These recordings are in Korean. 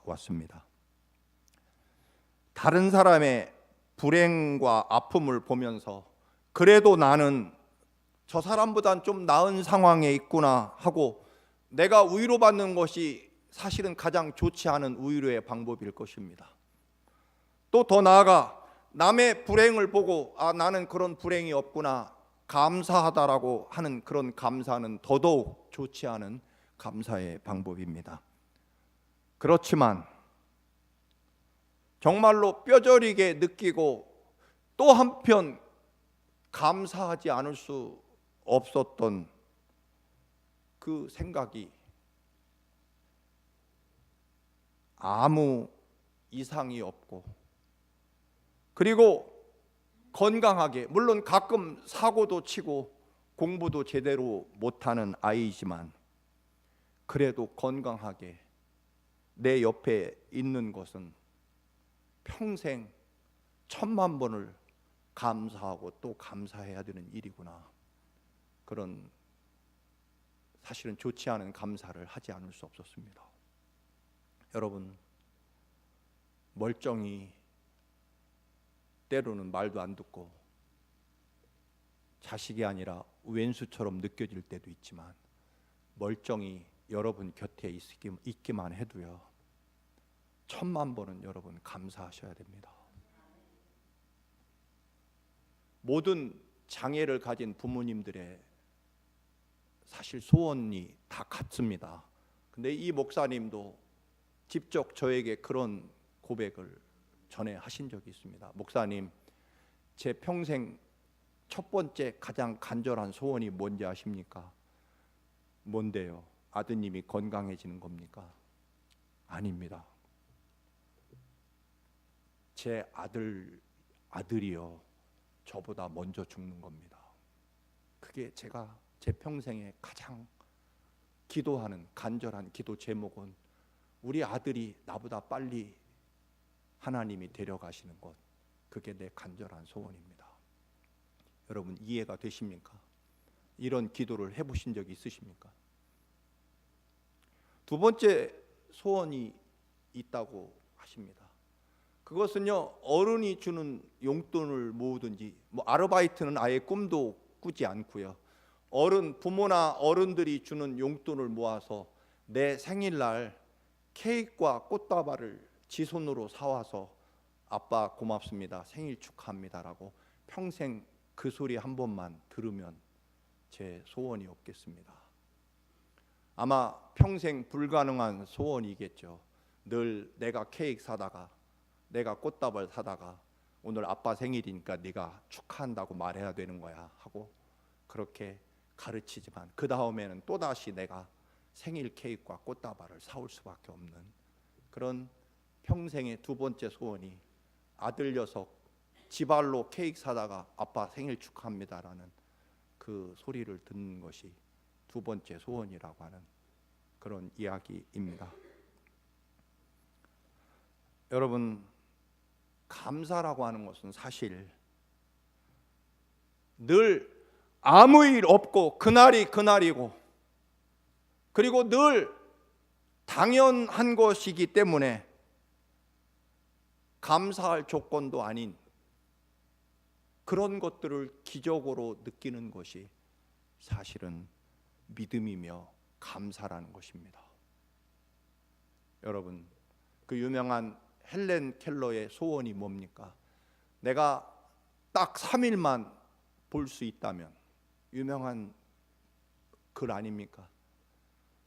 왔습니다. 다른 사람의 불행과 아픔을 보면서 그래도 나는 저 사람보단 좀 나은 상황에 있구나 하고 내가 위로받는 것이 사실은 가장 좋지 않은 위로의 방법일 것입니다. 또 더 나아가 남의 불행을 보고 나는 그런 불행이 없구나 감사하다라고 하는 그런 감사는 더더욱 좋지 않은 감사의 방법입니다. 그렇지만 정말로 뼈저리게 느끼고 또 한편 감사하지 않을 수 없었던 그 생각이 아무 이상이 없고, 그리고 건강하게, 물론 가끔 사고도 치고 공부도 제대로 못하는 아이지만 그래도 건강하게 내 옆에 있는 것은 평생 1000만 번을 감사하고 또 감사해야 되는 일이구나. 그런 사실은 좋지 않은 감사를 하지 않을 수 없었습니다. 여러분, 멀쩡히 때로는 말도 안 듣고 자식이 아니라 왼수처럼 느껴질 때도 있지만 멀쩡히 여러분 곁에 있기만 해도요 1000만 번은 여러분 감사하셔야 됩니다. 모든 장애를 가진 부모님들의 사실 소원이 다 같습니다. 근데 이 목사님도 직접 저에게 그런 고백을 전에 하신 적이 있습니다. 목사님, 제 평생 첫 번째 가장 간절한 소원이 뭔지 아십니까? 뭔데요? 아드님이 건강해지는 겁니까? 아닙니다. 제 아들이요 저보다 먼저 죽는 겁니다. 그게 제가 제 평생에 가장 기도하는 간절한 기도 제목은 우리 아들이 나보다 빨리 하나님이 데려가시는 것, 그게 내 간절한 소원입니다. 여러분 이해가 되십니까? 이런 기도를 해보신 적이 있으십니까? 두 번째 소원이 있다고 하십니다. 그것은요 어른이 주는 용돈을 모으든지 아르바이트는 아예 꿈도 꾸지 않고요, 부모나 어른들이 주는 용돈을 모아서 내 생일날 케이크와 꽃다발을 지 손으로 사와서 아빠 고맙습니다, 생일 축하합니다라고 평생 그 소리 한 번만 들으면 제 소원이 없겠습니다. 아마 평생 불가능한 소원이겠죠. 늘 내가 케이크 사다가 내가 꽃다발 사다가 오늘 아빠 생일이니까 네가 축하한다고 말해야 되는 거야 하고 그렇게 가르치지만 그 다음에는 또다시 내가 생일 케이크와 꽃다발을 사올 수밖에 없는 그런 평생의 두 번째 소원이 아들 녀석 지발로 케이크 사다가 아빠 생일 축하합니다라는 그 소리를 듣는 것이 두 번째 소원이라고 하는 그런 이야기입니다. 여러분, 감사라고 하는 것은 사실 늘 아무 일 없고 그날이 그날이고, 그리고 늘 당연한 것이기 때문에 감사할 조건도 아닌 그런 것들을 기적으로 느끼는 것이 사실은 믿음이며 감사라는 것입니다. 여러분, 그 유명한 헬렌 켈러의 소원이 뭡니까? 내가 딱 3일만 볼 수 있다면, 유명한 글 아닙니까?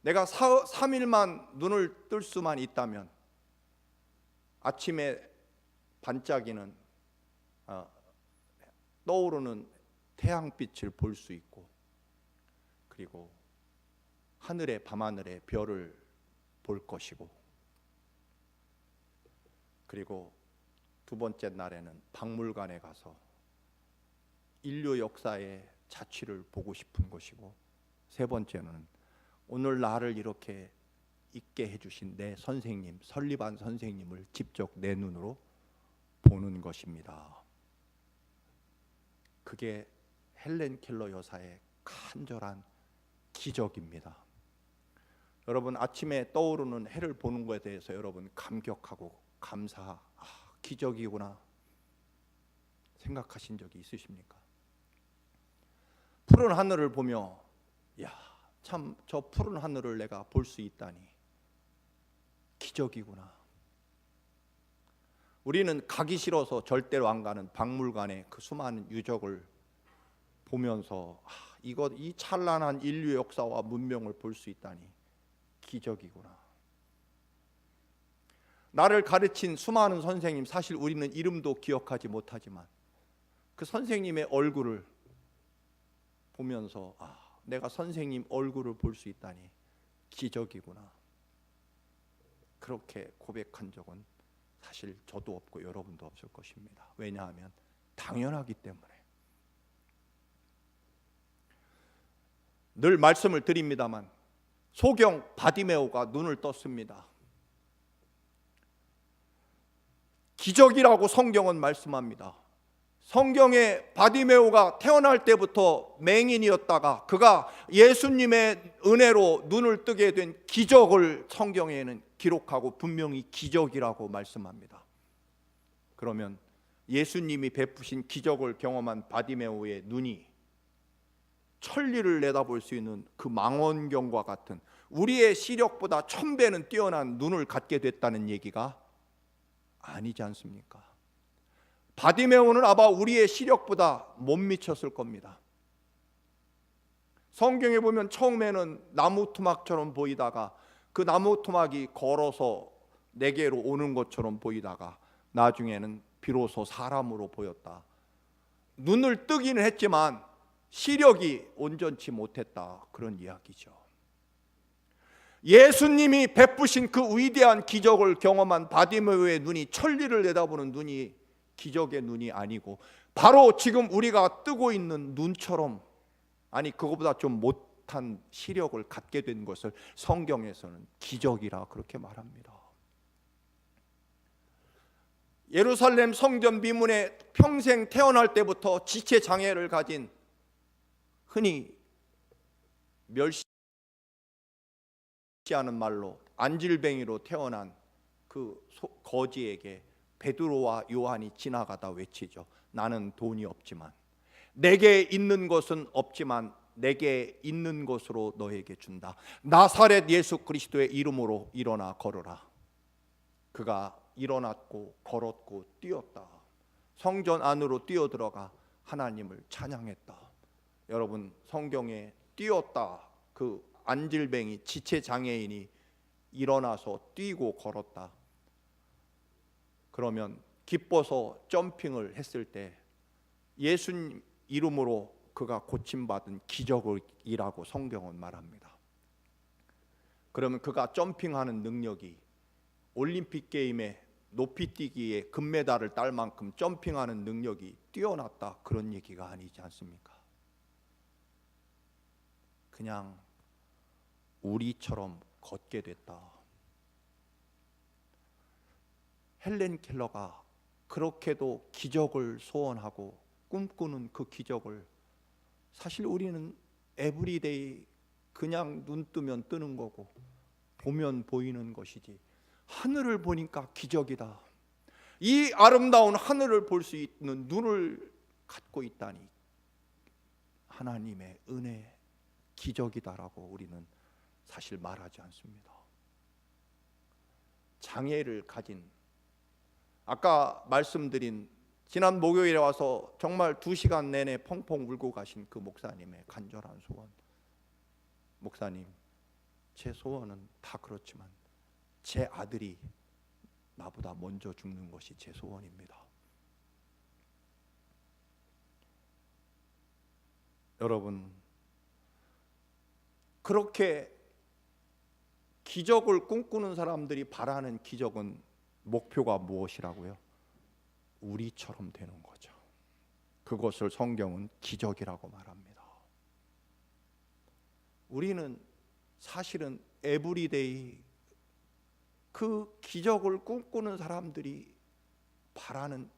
내가 3일만 눈을 뜰 수만 있다면 아침에 반짝이는 떠오르는 태양빛을 볼 수 있고, 그리고 하늘의 밤하늘의 별을 볼 것이고, 그리고 두 번째 날에는 박물관에 가서 인류 역사의 자취를 보고 싶은 것이고, 세 번째는 오늘 나를 이렇게 있게 해주신 내 선생님 설리반 선생님을 직접 내 눈으로 보는 것입니다. 그게 헬렌 켈러 여사의 간절한 기적입니다. 여러분 아침에 떠오르는 해를 보는 것에 대해서 여러분 감격하고 기적이구나 생각하신 적이 있으십니까? 푸른 하늘을 보며 참 저 푸른 하늘을 내가 볼 수 있다니 기적이구나. 우리는 가기 싫어서 절대로 안 가는 박물관의 그 수많은 유적을 보면서 이 찬란한 인류 역사와 문명을 볼 수 있다니 기적이구나. 나를 가르친 수많은 선생님, 사실 우리는 이름도 기억하지 못하지만 그 선생님의 얼굴을 보면서 내가 선생님 얼굴을 볼 수 있다니 기적이구나. 그렇게 고백한 적은 사실 저도 없고 여러분도 없을 것입니다. 왜냐하면 당연하기 때문에. 늘 말씀을 드립니다만 소경 바디메오가 눈을 떴습니다. 기적이라고 성경은 말씀합니다. 성경에 바디메오가 태어날 때부터 맹인이었다가 그가 예수님의 은혜로 눈을 뜨게 된 기적을 성경에는 기록하고 분명히 기적이라고 말씀합니다. 그러면 예수님이 베푸신 기적을 경험한 바디메오의 눈이 천리를 내다볼 수 있는 그 망원경과 같은 우리의 시력보다 1000배는 뛰어난 눈을 갖게 됐다는 얘기가 아니지 않습니까? 바디메오는 아마 우리의 시력보다 못 미쳤을 겁니다. 성경에 보면 처음에는 나무 토막처럼 보이다가 그 나무 토막이 걸어서 내게로 오는 것처럼 보이다가 나중에는 비로소 사람으로 보였다. 눈을 뜨기는 했지만 시력이 온전치 못했다, 그런 이야기죠. 예수님이 베푸신 그 위대한 기적을 경험한 바디메오의 눈이 천리를 내다보는 눈이 기적의 눈이 아니고 바로 지금 우리가 뜨고 있는 눈처럼, 아니 그거보다 좀 못한 시력을 갖게 된 것을 성경에서는 기적이라 그렇게 말합니다. 예루살렘 성전 미문에 평생 태어날 때부터 지체 장애를 가진, 흔히 멸시하는 말로 안질뱅이로 태어난 그 거지에게 베드로와 요한이 지나가다 외치죠. 나는 돈이 없지만, 내게 있는 것은 없지만 내게 있는 것으로 너에게 준다. 나사렛 예수 그리스도의 이름으로 일어나 걸어라. 그가 일어났고 걸었고 뛰었다. 성전 안으로 뛰어들어가 하나님을 찬양했다. 여러분, 성경에 뛰었다, 그 안질뱅이 지체 장애인이 일어나서 뛰고 걸었다. 그러면 기뻐서 점핑을 했을 때 예수님 이름으로 그가 고침받은 기적이라고 성경은 말합니다. 그러면 그가 점핑하는 능력이 올림픽 게임에 높이뛰기에 금메달을 딸 만큼 점핑하는 능력이 뛰어났다, 그런 얘기가 아니지 않습니까? 그냥 우리처럼 걷게 됐다. 헬렌 켈러가 그렇게도 기적을 소원하고 꿈꾸는 그 기적을 사실 우리는 에브리데이 그냥 눈 뜨면 뜨는 거고 보면 보이는 것이지, 하늘을 보니까 기적이다, 이 아름다운 하늘을 볼 수 있는 눈을 갖고 있다니 하나님의 은혜, 기적이다라고 우리는 사실 말하지 않습니다. 장애를 가진, 아까 말씀드린 지난 목요일에 와서 정말 2시간 내내 펑펑 울고 가신 그 목사님의 간절한 소원, 목사님, 제 소원은 다 그렇지만 제 아들이 나보다 먼저 죽는 것이 제 소원입니다. 여러분, 그렇게 기적을 꿈꾸는 사람들이 바라는 기적은, 목표가 무엇이라고요? 우리처럼 되는 거죠. 그것을 성경은 기적이라고 말합니다. 우리는 사실은 에브리데이 그 기적을 꿈꾸는 사람들이 바라는,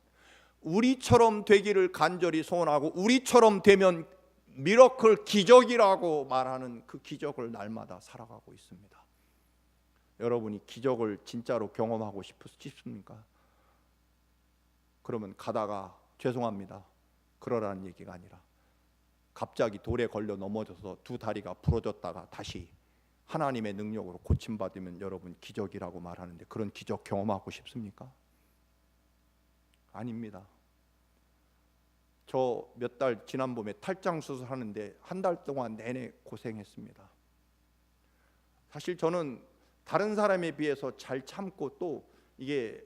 우리처럼 되기를 간절히 소원하고 우리처럼 되면 미러클 기적이라고 말하는 그 기적을 날마다 살아가고 있습니다. 여러분이 기적을 진짜로 경험하고 싶습니까? 그러면 가다가 죄송합니다, 그러라는 얘기가 아니라 갑자기 돌에 걸려 넘어져서 두 다리가 부러졌다가 다시 하나님의 능력으로 고침받으면 여러분 기적이라고 말하는데, 그런 기적 경험하고 싶습니까? 아닙니다. 저 몇 달 지난 봄에 탈장 수술하는데 한 달 동안 내내 고생했습니다. 사실 저는 다른 사람에 비해서 잘 참고 또 이게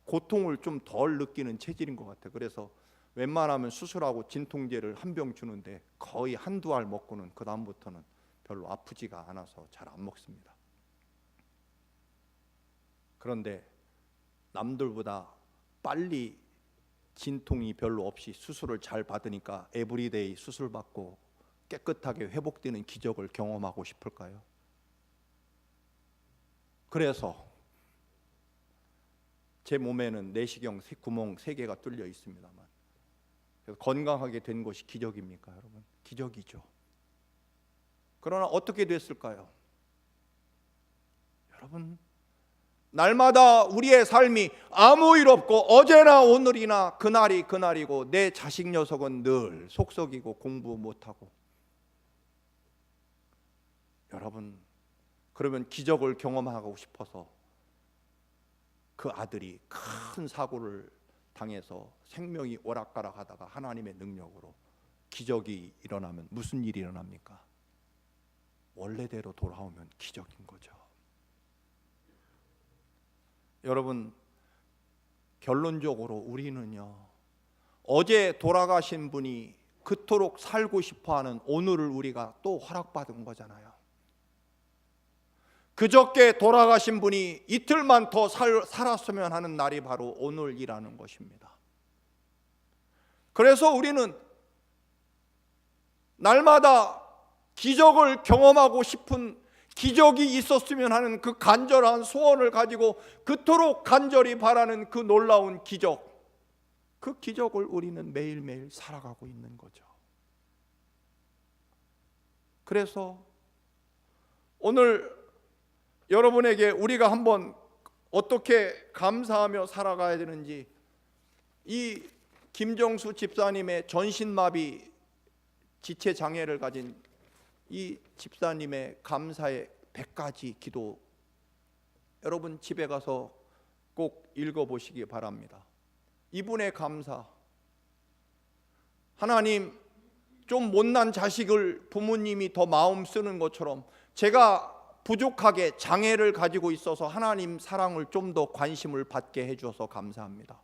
고통을 좀 덜 느끼는 체질인 것 같아요. 그래서 웬만하면 수술하고 진통제를 한 병 주는데 거의 한두 알 먹고는 그 다음부터는 별로 아프지가 않아서 잘 안 먹습니다. 그런데 남들보다 빨리 진통이 별로 없이 수술을 잘 받으니까 에브리데이 수술 받고 깨끗하게 회복되는 기적을 경험하고 싶을까요? 그래서 제 몸에는 내시경 구멍 3개가 뚫려 있습니다만, 그래서 건강하게 된 것이 기적입니까, 여러분? 기적이죠. 그러나 어떻게 됐을까요? 여러분, 날마다 우리의 삶이 아무 일 없고 어제나 오늘이나 그날이 그날이고 내 자식 녀석은 늘 속썩이고 공부 못하고, 여러분, 그러면 기적을 경험하고 싶어서 그 아들이 큰 사고를 당해서 생명이 오락가락하다가 하나님의 능력으로 기적이 일어나면 무슨 일이 일어납니까? 원래대로 돌아오면 기적인 거죠. 여러분, 결론적으로 우리는요, 어제 돌아가신 분이 그토록 살고 싶어하는 오늘을 우리가 또 허락받은 거잖아요. 그저께 돌아가신 분이 이틀만 더 살았으면 하는 날이 바로 오늘이라는 것입니다. 그래서 우리는 날마다 기적을 경험하고 싶은, 기적이 있었으면 하는 그 간절한 소원을 가지고 그토록 간절히 바라는 그 놀라운 기적, 그 기적을 우리는 매일매일 살아가고 있는 거죠. 그래서 오늘 여러분에게 우리가 한번 어떻게 감사하며 살아가야 되는지, 이 김정수 집사님의 전신마비 지체장애를 가진 이 집사님의 감사의 100가지 기도, 여러분 집에 가서 꼭 읽어보시기 바랍니다. 이분의 감사, 하나님, 좀 못난 자식을 부모님이 더 마음 쓰는 것처럼 제가 부족하게 장애를 가지고 있어서 하나님 사랑을 좀 더 관심을 받게 해주셔서 감사합니다.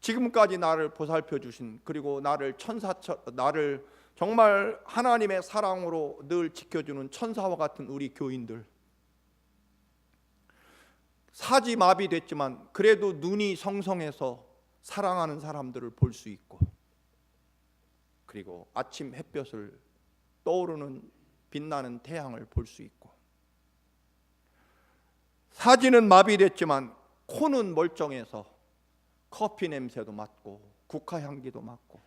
지금까지 나를 보살펴 주신, 그리고 나를 정말 하나님의 사랑으로 늘 지켜주는 천사와 같은 우리 교인들, 사지 마비됐지만 그래도 눈이 성성해서 사랑하는 사람들을 볼 수 있고, 그리고 아침 햇볕을 떠오르는 빛나는 태양을 볼 수 있고, 사지는 마비됐지만 코는 멀쩡해서 커피 냄새도 맡고 국화 향기도 맡고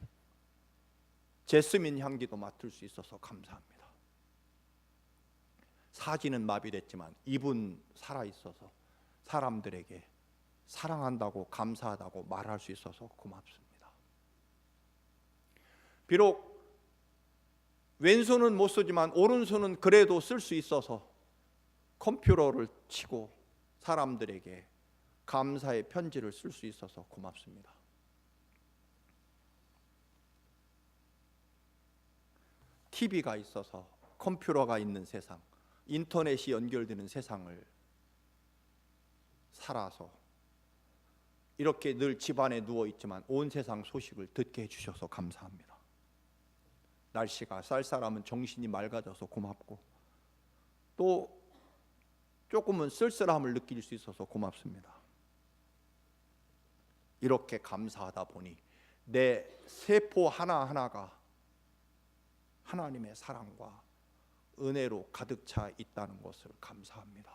제스민 향기도 맡을 수 있어서 감사합니다. 사지는 마비됐지만 입은 살아있어서 사람들에게 사랑한다고 감사하다고 말할 수 있어서 고맙습니다. 비록 왼손은 못 쓰지만 오른손은 그래도 쓸 수 있어서 컴퓨터를 치고 사람들에게 감사의 편지를 쓸 수 있어서 고맙습니다. TV가 있어서, 컴퓨터가 있는 세상, 인터넷이 연결되는 세상을 살아서 이렇게 늘 집안에 누워 있지만 온 세상 소식을 듣게 해주셔서 감사합니다. 날씨가 쌀쌀하면 정신이 맑아져서 고맙고, 또 조금은 쓸쓸함을 느낄 수 있어서 고맙습니다. 이렇게 감사하다 보니 내 세포 하나하나가 하나님의 사랑과 은혜로 가득 차 있다는 것을 감사합니다.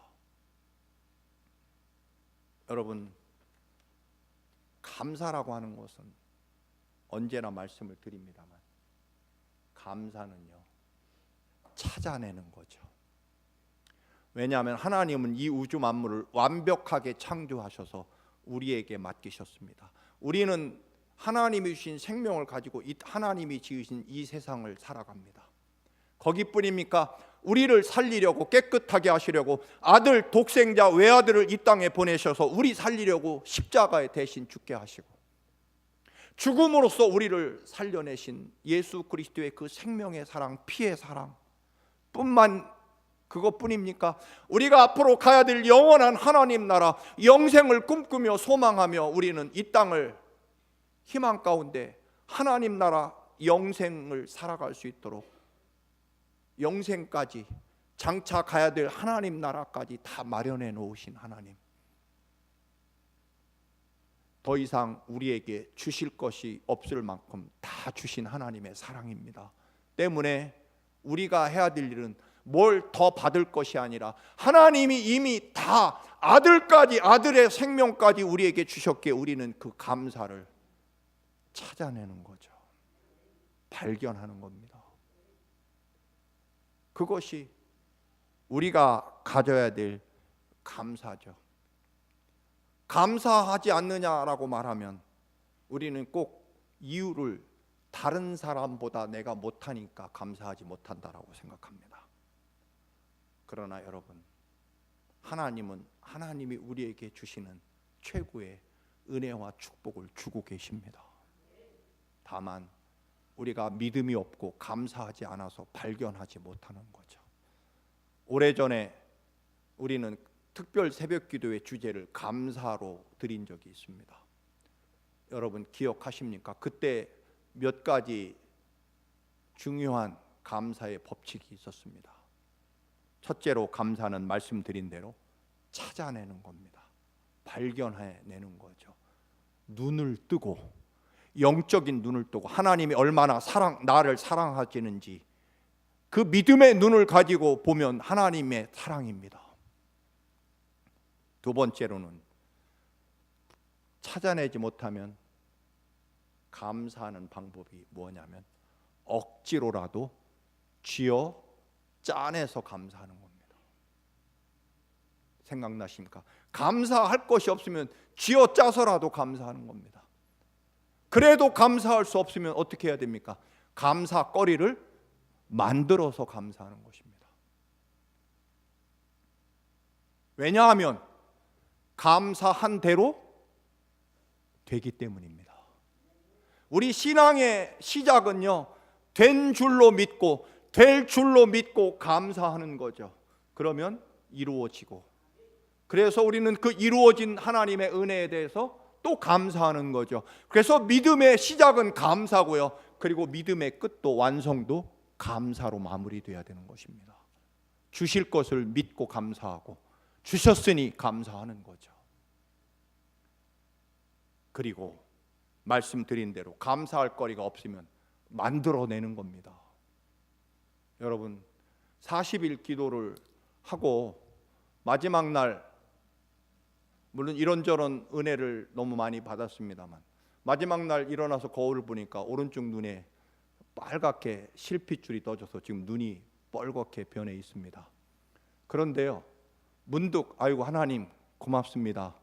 여러분, 감사라고 하는 것은 언제나 말씀을 드립니다만, 감사는요, 찾아내는 거죠. 왜냐하면 하나님은 이 우주 만물을 완벽하게 창조하셔서 우리에게 맡기셨습니다. 우리는 하나님이 주신 생명을 가지고 하나님이 지으신 이 세상을 살아갑니다. 거기뿐입니까? 우리를 살리려고, 깨끗하게 하시려고 아들 독생자 외아들을 이 땅에 보내셔서 우리 살리려고 십자가에 대신 죽게 하시고 죽음으로써 우리를 살려내신 예수 그리스도의 그 생명의 사랑, 피의 사랑 그것뿐입니까? 우리가 앞으로 가야 될 영원한 하나님 나라, 영생을 꿈꾸며 소망하며 우리는 이 땅을 희망 가운데 하나님 나라 영생을 살아갈 수 있도록 영생까지 장차 가야 될 하나님 나라까지 다 마련해 놓으신 하나님, 더 이상 우리에게 주실 것이 없을 만큼 다 주신 하나님의 사랑입니다. 때문에 우리가 해야 될 일은 뭘 더 받을 것이 아니라 하나님이 이미 다 아들까지, 아들의 생명까지 우리에게 주셨기에 우리는 그 감사를 찾아내는 거죠. 발견하는 겁니다. 그것이 우리가 가져야 될 감사죠. 감사하지 않느냐라고 말하면 우리는 꼭 이유를 다른 사람보다 내가 못하니까 감사하지 못한다라고 생각합니다. 그러나 여러분, 하나님은 하나님이 우리에게 주시는 최고의 은혜와 축복을 주고 계십니다. 다만 우리가 믿음이 없고 감사하지 않아서 발견하지 못하는 거죠. 오래전에 우리는 특별 새벽 기도의 주제를 감사로 드린 적이 있습니다. 여러분 기억하십니까? 그때 몇 가지 중요한 감사의 법칙이 있었습니다. 첫째로 감사는 말씀드린 대로 찾아내는 겁니다. 발견해내는 거죠. 눈을 뜨고, 영적인 눈을 뜨고 하나님이 얼마나 나를 사랑하시는지 그 믿음의 눈을 가지고 보면 하나님의 사랑입니다. 두 번째로는 찾아내지 못하면 감사하는 방법이 뭐냐면 억지로라도 쥐어 짜내서 감사하는 겁니다. 생각나십니까? 감사할 것이 없으면 쥐어 짜서라도 감사하는 겁니다. 그래도 감사할 수 없으면 어떻게 해야 됩니까? 감사거리를 만들어서 감사하는 것입니다. 왜냐하면 감사한 대로 되기 때문입니다. 우리 신앙의 시작은요, 된 줄로 믿고 될 줄로 믿고 감사하는 거죠. 그러면 이루어지고, 그래서 우리는 그 이루어진 하나님의 은혜에 대해서 또 감사하는 거죠. 그래서 믿음의 시작은 감사고요, 그리고 믿음의 끝도 완성도 감사로 마무리돼야 되는 것입니다. 주실 것을 믿고 감사하고 주셨으니 감사하는 거죠. 그리고 말씀드린 대로 감사할 거리가 없으면 만들어내는 겁니다. 여러분 40일 기도를 하고 마지막 날, 물론 이런저런 은혜를 너무 많이 받았습니다만, 마지막 날 일어나서 거울을 보니까 오른쪽 눈에 빨갛게 실핏줄이 떠져서 지금 눈이 뻘겋게 변해 있습니다. 그런데요, 문득 아이고 하나님 고맙습니다.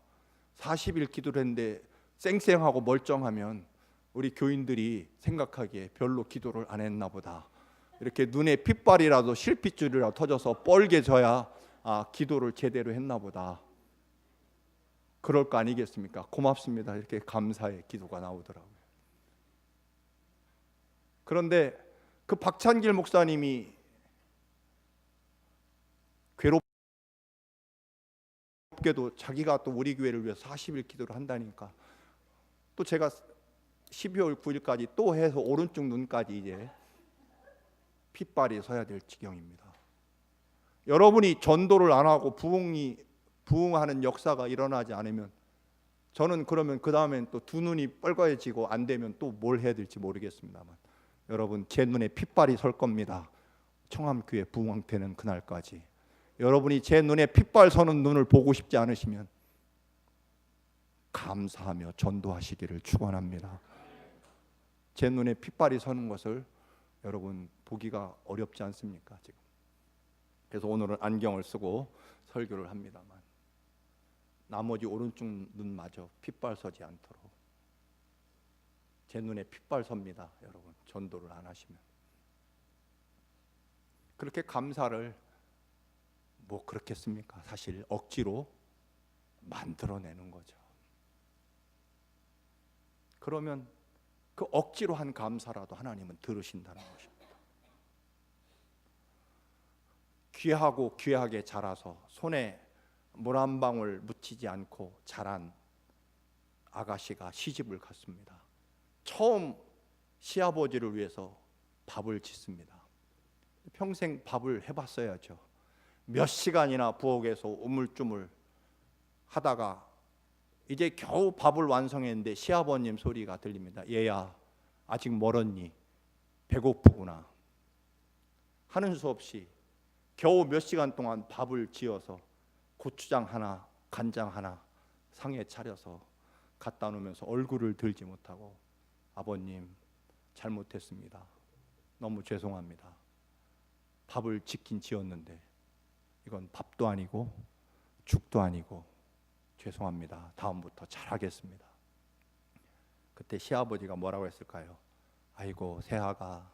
40일 기도를 했는데 쌩쌩하고 멀쩡하면 우리 교인들이 생각하기에 별로 기도를 안 했나 보다. 이렇게 눈에 핏발이라도 실핏줄이라도 터져서 뻘개져야 기도를 제대로 했나 보다. 그럴 거 아니겠습니까? 고맙습니다. 이렇게 감사의 기도가 나오더라고요. 그런데 그 박찬길 목사님이 괴롭게도 자기가 또 우리 교회를 위해서 40일 기도를 한다니까, 또 제가 12월 9일까지 또 해서 오른쪽 눈까지 이제 핏발이 서야 될 지경입니다. 여러분이 전도를 안 하고 부흥하는 역사가 일어나지 않으면, 저는 그러면 그 다음엔 또 두 눈이 뻘겋어지고 안 되면 또 뭘 해야 될지 모르겠습니다만, 여러분 제 눈에 핏발이 설 겁니다. 청암교회 부흥되는 그날까지. 여러분이 제 눈에 핏발 서는 눈을 보고 싶지 않으시면 감사하며 전도하시기를 축원합니다. 제 눈에 핏발이 서는 것을 여러분 보기가 어렵지 않습니까 지금? 그래서 오늘은 안경을 쓰고 설교를 합니다만 나머지 오른쪽 눈마저 핏발 서지 않도록 제 눈에 핏발 섭니다. 여러분 전도를 안 하시면. 그렇게 감사를 뭐 그렇겠습니까? 사실 억지로 만들어내는 거죠. 그러면 그 억지로 한 감사라도 하나님은 들으신다는 것입니다. 귀하고 귀하게 자라서 손에 물 한 방울 묻히지 않고 자란 아가씨가 시집을 갔습니다. 처음 시아버지를 위해서 밥을 짓습니다. 평생 밥을 해봤어야죠. 몇 시간이나 부엌에서 우물쭈물 하다가 이제 겨우 밥을 완성했는데 시아버님 소리가 들립니다. 얘야 아직 멀었니? 배고프구나. 하는 수 없이 겨우 몇 시간 동안 밥을 지어서 고추장 하나 간장 하나 상에 차려서 갖다 놓으면서 얼굴을 들지 못하고 아버님 잘못했습니다. 너무 죄송합니다. 밥을 짓긴 지었는데 이건 밥도 아니고 죽도 아니고 죄송합니다. 다음부터 잘하겠습니다. 그때 시아버지가 뭐라고 했을까요? 아이고 새아가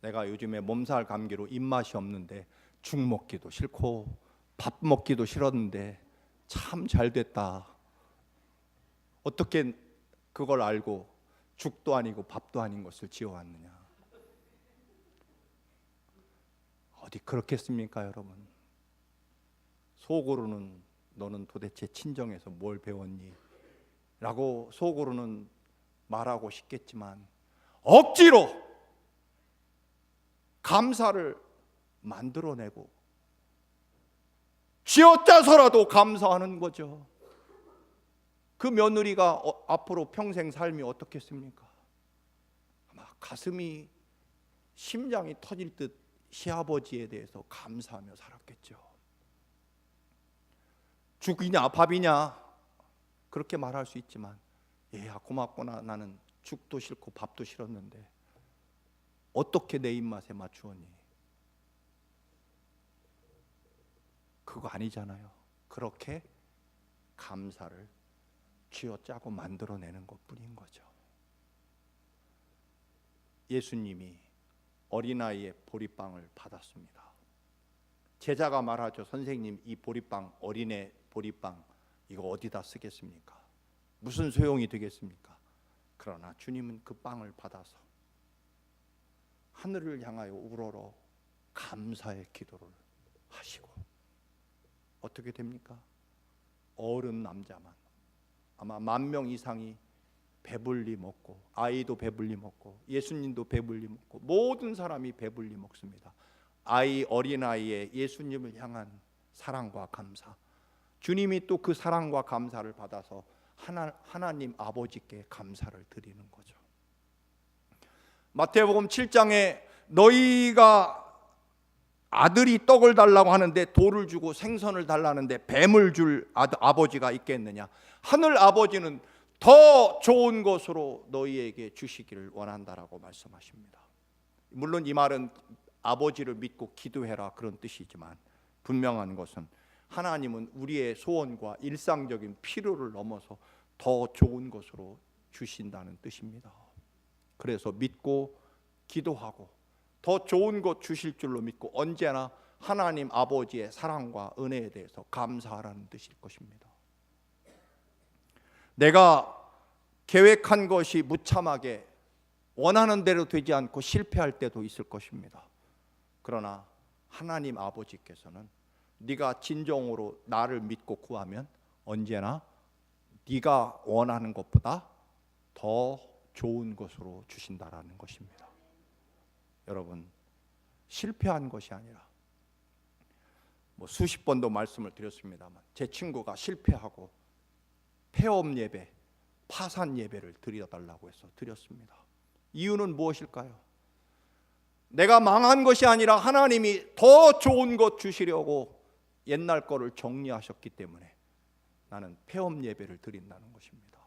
내가 요즘에 몸살 감기로 입맛이 없는데 죽 먹기도 싫고 밥 먹기도 싫었는데 참 잘됐다. 어떻게 그걸 알고 죽도 아니고 밥도 아닌 것을 지어왔느냐. 어디 그렇겠습니까 여러분? 속으로는 너는 도대체 친정에서 뭘 배웠니? 라고 속으로는 말하고 싶겠지만 억지로 감사를 만들어내고 쥐어짜서라도 감사하는 거죠. 그 며느리가 앞으로 평생 삶이 어떻겠습니까? 아마 가슴이 심장이 터질 듯 시아버지에 대해서 감사하며 살았겠죠. 죽이냐 밥이냐 그렇게 말할 수 있지만 얘야 고맙구나. 나는 죽도 싫고 밥도 싫었는데 어떻게 내 입맛에 맞추었니? 그거 아니잖아요. 그렇게 감사를 쥐어짜고 만들어내는 것뿐인 거죠. 예수님이 어린아이의 보리빵을 받았습니다. 제자가 말하죠. 선생님 이 보리빵 어린애 보리빵 이거 어디다 쓰겠습니까? 무슨 소용이 되겠습니까? 그러나 주님은 그 빵을 받아서 하늘을 향하여 우러러 감사의 기도를 하시고 어떻게 됩니까? 어른 남자만 아마 10,000명 이상이 배불리 먹고 아이도 배불리 먹고 예수님도 배불리 먹고 모든 사람이 배불리 먹습니다. 어린아이의 예수님을 향한 사랑과 감사, 주님이 또 그 사랑과 감사를 받아서 하나님 아버지께 감사를 드리는 거죠. 마태복음 7장에 너희가 아들이 떡을 달라고 하는데 돌을 주고 생선을 달라는데 뱀을 줄 아버지가 있겠느냐. 하늘 아버지는 더 좋은 것으로 너희에게 주시기를 원한다라고 말씀하십니다. 물론 이 말은 아버지를 믿고 기도해라 그런 뜻이지만 분명한 것은 하나님은 우리의 소원과 일상적인 필요를 넘어서 더 좋은 것으로 주신다는 뜻입니다. 그래서 믿고 기도하고 더 좋은 것 주실 줄로 믿고 언제나 하나님 아버지의 사랑과 은혜에 대해서 감사하라는 뜻일 것입니다. 내가 계획한 것이 무참하게 원하는 대로 되지 않고 실패할 때도 있을 것입니다. 그러나 하나님 아버지께서는 네가 진정으로 나를 믿고 구하면 언제나 네가 원하는 것보다 더 좋은 것으로 주신다라는 것입니다. 여러분 실패한 것이 아니라 수십 번도 말씀을 드렸습니다만 제 친구가 실패하고 폐업 예배, 파산 예배를 드려달라고 해서 드렸습니다. 이유는 무엇일까요? 내가 망한 것이 아니라 하나님이 더 좋은 것 주시려고 옛날 거를 정리하셨기 때문에 나는 폐업 예배를 드린다는 것입니다.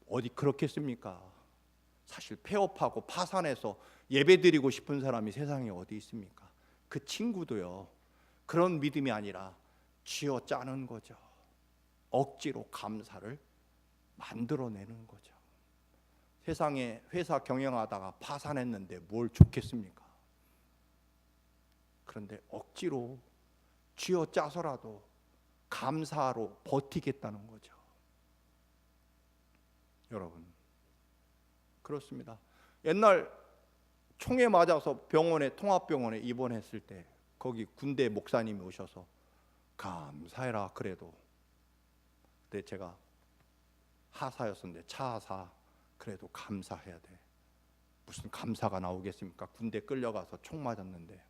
어디 그렇겠습니까? 사실 폐업하고 파산해서 예배드리고 싶은 사람이 세상에 어디 있습니까? 그 친구도요, 그런 믿음이 아니라 쥐어짜는 거죠. 억지로 감사를 만들어내는 거죠. 세상에 회사 경영하다가 파산했는데 뭘 좋겠습니까? 그런데 억지로 쥐어짜서라도 감사로 버티겠다는 거죠. 여러분, 그렇습니다. 옛날 총에 맞아서 통합병원에 입원했을 때 거기 군대 목사님이 오셔서 감사해라 그래도, 그때 제가 하사였었는데 차하사, 그래도 감사해야 돼. 무슨 감사가 나오겠습니까? 군대 끌려가서 총 맞았는데.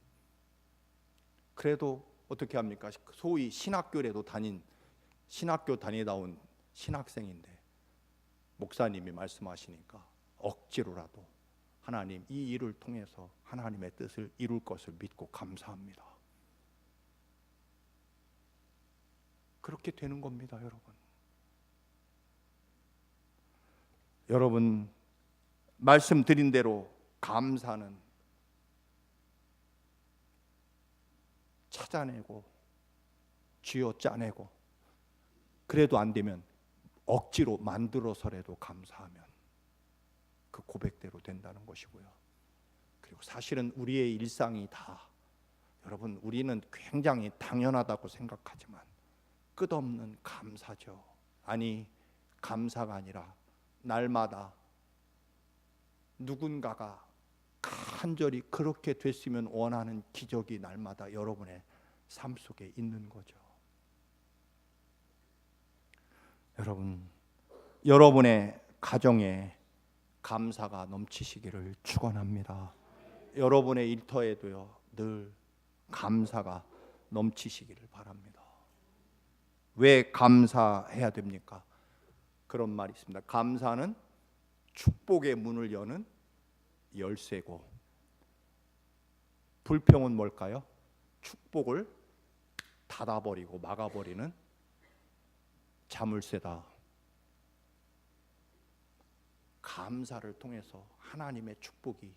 그래도 어떻게 합니까? 소위 신학교 다니다 온 신학생인데 목사님이 말씀하시니까 억지로라도 하나님, 이 일을 통해서 하나님의 뜻을 이룰 것을 믿고 감사합니다. 그렇게 되는 겁니다, 여러분. 여러분, 말씀드린 대로 감사는 찾아내고 쥐어짜내고, 그래도 안 되면 억지로 만들어서라도 감사하면 그 고백대로 된다는 것이고요. 그리고 사실은 우리의 일상이 다, 여러분, 우리는 굉장히 당연하다고 생각하지만 끝없는 감사죠. 아니, 감사가 아니라 날마다 누군가가 간절히 그렇게 됐으면 원하는 기적이 날마다 여러분의 삶 속에 있는 거죠. 여러분, 여러분의 가정에 감사가 넘치시기를 축원합니다. 여러분의 일터에도요, 늘 감사가 넘치시기를 바랍니다. 왜 감사해야 됩니까? 그런 말이 있습니다. 감사는 축복의 문을 여는 열쇠고, 불평은 뭘까요? 축복을 닫아버리고 막아버리는 자물쇠다. 감사를 통해서 하나님의 축복이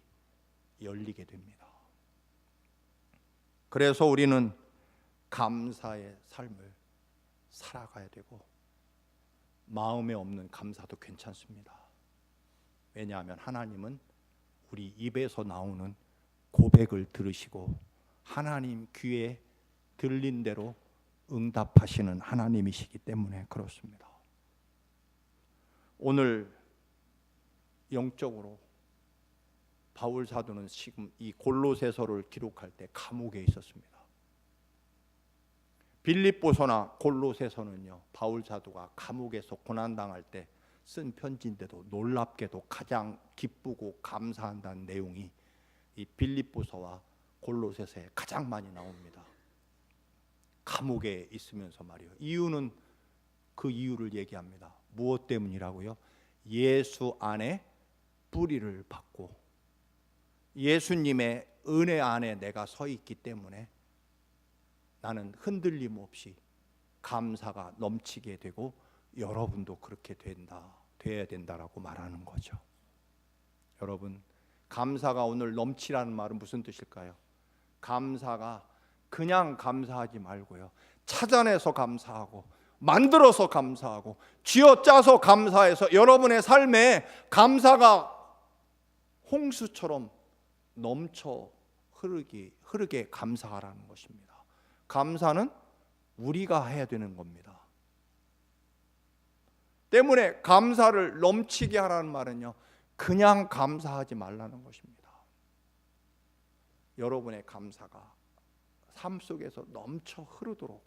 열리게 됩니다. 그래서 우리는 감사의 삶을 살아가야 되고, 마음에 없는 감사도 괜찮습니다. 왜냐하면 하나님은 우리 입에서 나오는 고백을 들으시고 하나님 귀에 들린 대로 응답하시는 하나님이시기 때문에 그렇습니다. 오늘 영적으로 바울 사도는 지금 이 골로새서를 기록할 때 감옥에 있었습니다. 빌립보서나 골로새서는요, 바울 사도가 감옥에서 고난당할 때 쓴 편지인데도 놀랍게도 가장 기쁘고 감사한다는 내용이 이 빌립보서와 골로새서에 가장 많이 나옵니다. 감옥에 있으면서 말이요. 이유는 그 이유를 얘기합니다. 무엇 때문이라고요? 예수 안에 뿌리를 받고 예수님의 은혜 안에 내가 서 있기 때문에 나는 흔들림 없이 감사가 넘치게 되고, 여러분도 그렇게 돼야 된다라고 말하는 거죠. 여러분, 감사가 오늘 넘치라는 말은 무슨 뜻일까요? 감사가 그냥 감사하지 말고요, 찾아내서 감사하고 만들어서 감사하고 쥐어짜서 감사해서 여러분의 삶에 감사가 홍수처럼 넘쳐 흐르게 감사하라는 것입니다. 감사는 우리가 해야 되는 겁니다. 때문에 감사를 넘치게 하라는 말은요, 그냥 감사하지 말라는 것입니다. 여러분의 감사가 삶 속에서 넘쳐 흐르도록,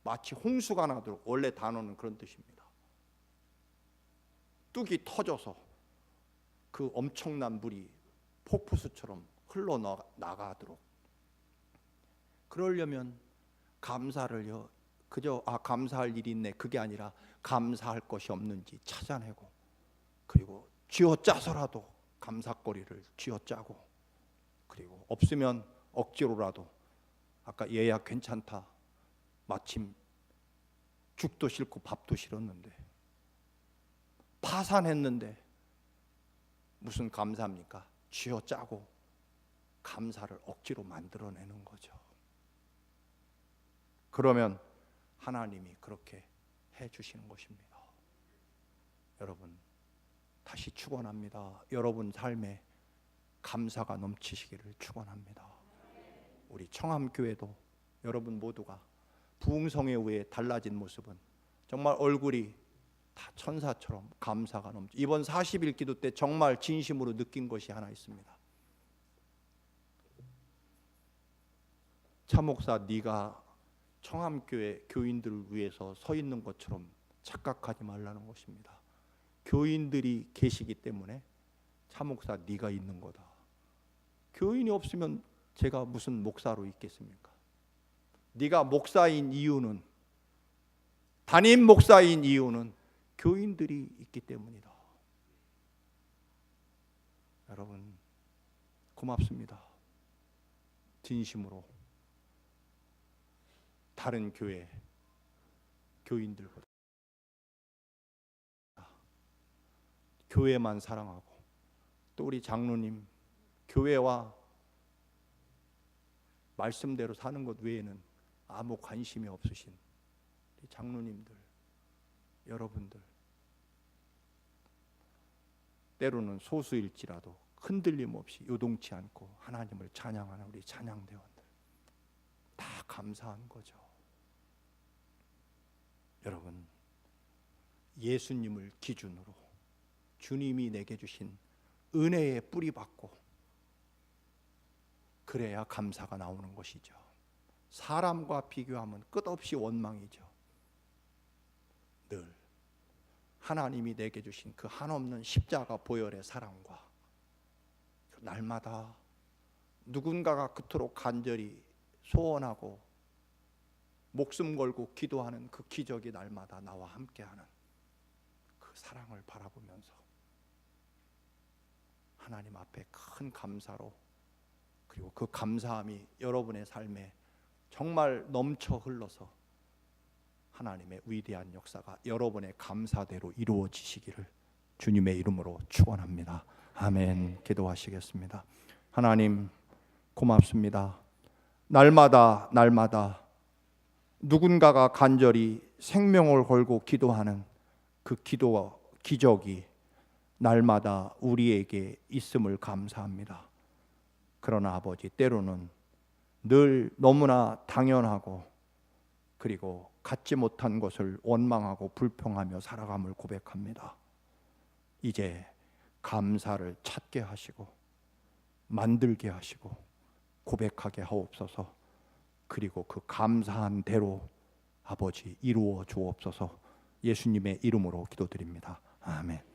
마치 홍수가 나도록, 원래 단어는 그런 뜻입니다. 뚝이 터져서 그 엄청난 물이 폭포수처럼 흘러나가도록, 그러려면 감사를요, 그저 감사할 일이 있네, 그게 아니라 감사할 것이 없는지 찾아내고, 그리고 쥐어짜서라도 감사거리를 쥐어짜고, 그리고 없으면 억지로라도, 아까 얘야 괜찮다, 마침 죽도 싫고 밥도 싫었는데, 파산했는데 무슨 감사입니까? 쥐어 짜고 감사를 억지로 만들어내는 거죠. 그러면 하나님이 그렇게 해주시는 것입니다. 여러분, 다시 축원합니다. 여러분 삶에 감사가 넘치시기를 축원합니다. 우리 청암교회도 여러분 모두가 부흥성에 의해 달라진 모습은 정말 얼굴이 다 천사처럼 감사가 넘치. 이번 40일 기도 때 정말 진심으로 느낀 것이 하나 있습니다. 차 목사, 네가 청암교회 교인들을 위해서 서 있는 것처럼 착각하지 말라는 것입니다. 교인들이 계시기 때문에 차 목사, 네가 있는 거다. 교인이 없으면 제가 무슨 목사로 있겠습니까? 네가 목사인 이유는, 담임 목사인 이유는 교인들이 있기 때문이다. 여러분, 고맙습니다. 진심으로 다른 교회 교인들보다 교회만 사랑하고, 또 우리 장로님 교회와 말씀대로 사는 것 외에는 아무 관심이 없으신 우리 장로님들, 여러분들, 때로는 소수일지라도 흔들림 없이 요동치 않고 하나님을 찬양하는 우리 찬양대원들, 다 감사한 거죠. 여러분, 예수님을 기준으로 주님이 내게 주신 은혜의 뿌리 받고 그래야 감사가 나오는 것이죠. 사람과 비교하면 끝없이 원망이죠. 늘 하나님이 내게 주신 그 한없는 십자가 보혈의 사랑과 날마다 누군가가 그토록 간절히 소원하고 목숨 걸고 기도하는 그 기적이 날마다 나와 함께하는 그 사랑을 바라보면서 하나님 앞에 큰 감사로, 그리고 그 감사함이 여러분의 삶에 정말 넘쳐 흘러서 하나님의 위대한 역사가 여러분의 감사대로 이루어지시기를 주님의 이름으로 축원합니다. 아멘. 기도하시겠습니다. 하나님, 고맙습니다. 날마다 누군가가 간절히 생명을 걸고 기도하는 그 기도와 기적이 날마다 우리에게 있음을 감사합니다. 그러나 아버지, 때로는 늘 너무나 당연하고 그리고 갖지 못한 것을 원망하고 불평하며 살아감을 고백합니다. 이제 감사를 찾게 하시고 만들게 하시고 고백하게 하옵소서. 그리고 그 감사한 대로 아버지 이루어 주옵소서. 예수님의 이름으로 기도드립니다. 아멘.